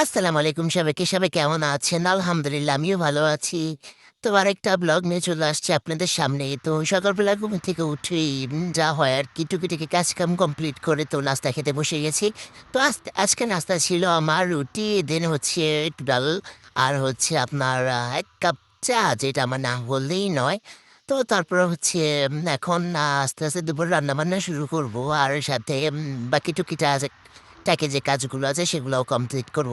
আসসালামু আলাইকুম সবাইকে। সবাই কেমন আছেন? আলহামদুলিল্লাহ আমিও ভালো আছি। তো আরেকটা ব্লগ নিয়ে চলে আসছি আপনাদের সামনে। তো সকালবেলা ঘুম থেকে উঠেই যা হয় আরকি টুকিটাকি কাজকাম কমপ্লিট করে তো নাস্তা খেতে বসে গেছি। তো আজকে নাস্তা ছিল আমার রুটি, দেন হচ্ছে একটু ডাল আর হচ্ছে আপনার ১ কাপ চা, যেটা আমার না বললেই নয়। তো তারপরে হচ্ছে এখন আস্তে, আস্তে দুপুরে রান্নাবান্না শুরু করব। আর সাথে বাকি টুকিটাকি যে কাজগুলো আছে সেগুলোও কমপ্লিট করব।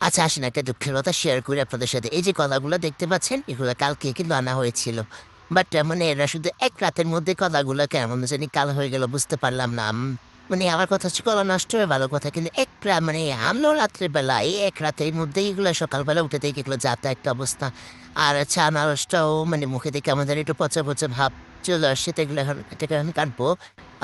আচ্ছা আসেন, একটা দুঃখের কথা শেয়ার করি আপনাদের সাথে। এই যে কলাগুলো দেখতে পাচ্ছেন, এগুলো কালকে কিন্তু আনা হয়েছিল। বাট মানে এরা শুধু ১ রাতের মধ্যে কলাগুলো কেমন জানি কাল হয়ে গেল, বুঝতে পারলাম না। মানে আমার কথা হচ্ছে কলা নষ্ট হয়ে ভালো কথা। কিন্তু মানে আনলো রাত্রের বেলা, এই ১ রাতের মধ্যেই এগুলো সকালবেলা উঠে দেখি এগুলো যা তা একটা অবস্থা। আর হচ্ছে আনারসটাও মানে মুখে দেখে কেমন জানি একটু পচা, পচা ভাব চলে আসছে। তো এটাকে এখন কাটবো।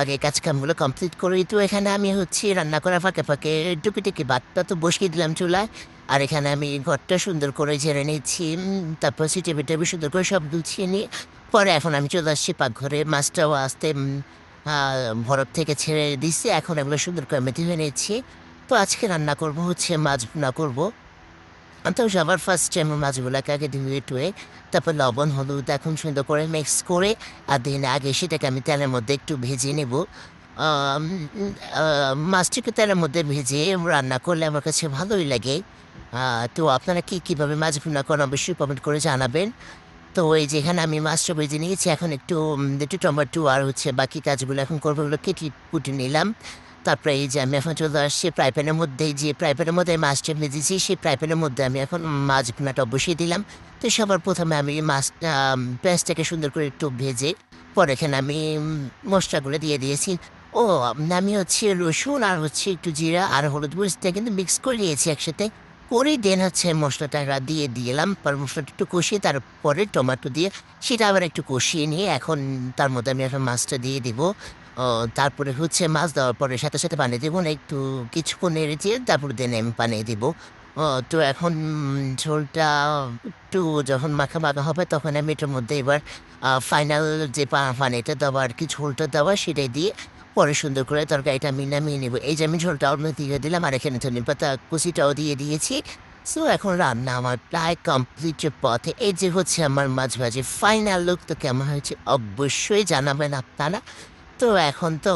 আগে কাজকামগুলো কমপ্লিট করি। তো এখানে আমি হচ্ছে রান্না করার ফাঁকে, ফাঁকে টুকিটাকি ভাতটা তো বসিয়ে দিলাম চুলায়। আর এখানে আমি ঘরটা সুন্দর করে ঝেড়ে নিচ্ছি। তারপর ছিটেবিটাবি সুন্দর করে সব গুছিয়ে নিয়ে পরে এখন আমি চলে আসছি পাকঘরে। মাছটাও আস্তে আ বরফ থেকে ছেড়ে দিছি। এখন এগুলো সুন্দর করে আমি ধুয়ে নিচ্ছি। তো আজকে রান্না করব হচ্ছে মাছ ভুনা করব। তো সবার ফার্স্টে আমি মাছগুলাকে আগে ধুয়ে-টুয়ে তারপর লবণ, হলুদ এখন সুন্দর করে মিক্স করে দেন আগে সেটাকে আমি তেলের মধ্যে একটু ভেজে নেব। আম আ মাছটাকে তেলের মধ্যে ভেজে রান্না করলে আমার কাছে ভালোই লাগে। আ তো আপনারা কিভাবে মাছ ভুনা করেন অবশ্যই কমেন্ট করে জানাবেন। তো এই যে এখানে আমি মাছটা ভেজে নিয়েছি। এখন একটু টমেটো আর হচ্ছে বাকি কাজগুলো এখন করবো, ওগুলো কেটে কুটে নিলাম। তারপরে এই যে আমি এখন চলে আসছি ফ্রাই প্যানের মধ্যে, যে ফ্রাই প্যানের মধ্যে মাছটা ভেজেছি, সেই ফ্রাই প্যানের মধ্যে আমি এখন মাছ ভুনাটা বসিয়ে দিলাম। তো সবার ১ম এ আমি মাছটা পেঁয়াজটাকে সুন্দর করে একটু ভেজে পরে এখানে আমি মসলাগুলো দিয়ে দিয়েছি। ও আমি হচ্ছে রসুন আর হচ্ছে একটু জিরা আর হলুদ মরিচটা কিন্তু মিক্স করে নিয়েছি একসাথে। করে দেন হচ্ছে মসলাটা দিয়ে দিলাম। পর মসলাটা একটু কষিয়ে তারপরে টমেটো দিয়ে সেটা আবার একটু কষিয়ে নিয়ে এখন তার মধ্যে আমি এখন মাছটা দিয়ে দিব। ও তারপরে হচ্ছে মাছ দেওয়ার পরে সাথে, সাথে পানি দিব না, একটু কিছুক্ষণ নেড়ে চেড়ে তারপর দেন আমি পানি দিব। তো এখন ঝোলটা একটু যখন মাখা, মাখা হবে তখন আমি এটার মধ্যে এবার ফাইনাল যে পানিটা দেওয়া আরকি, ঝোলটা দেওয়া সেটাই দিয়ে পরে সুন্দর করে তরকারিটা আমি নামিয়ে নেব। এই যে আমি ঝোলটা অল্প দিয়ে দিলাম আর এখানে ধনেপাতা কুচিটাও দিয়ে দিয়েছি। সো এখন রান্না আমার প্রায় কমপ্লিটের পথে। এই যে হচ্ছে আমার মাছ ভাজি। ফাইনাল লুক তো কেমন হয়েছে অবশ্যই জানাবেন আপনারা। তো এখন তো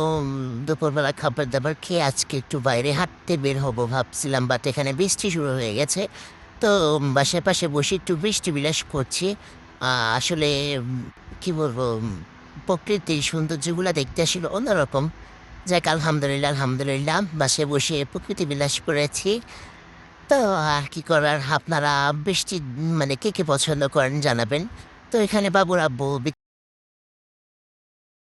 দুপুরবেলা খাবার-দাবার খেয়ে আজকে একটু বাইরে হাঁটতে বের হবো ভাবছিলাম, বাট এখানে বৃষ্টি শুরু হয়ে গেছে। তো বাসার পাশে বসে একটু বৃষ্টি বিলাস করছি। আসলে কি বলবো, প্রকৃতির সৌন্দর্যগুলা দেখতে আসলে অন্যরকম। যাক আলহামদুলিল্লাহ, আলহামদুলিল্লাহ বাসায় বসে প্রকৃতি বিলাস করেছি। তো আর কি করার, আপনারা বৃষ্টি মানে কে পছন্দ করেন জানাবেন। তো এখানে বাবুর আব্বু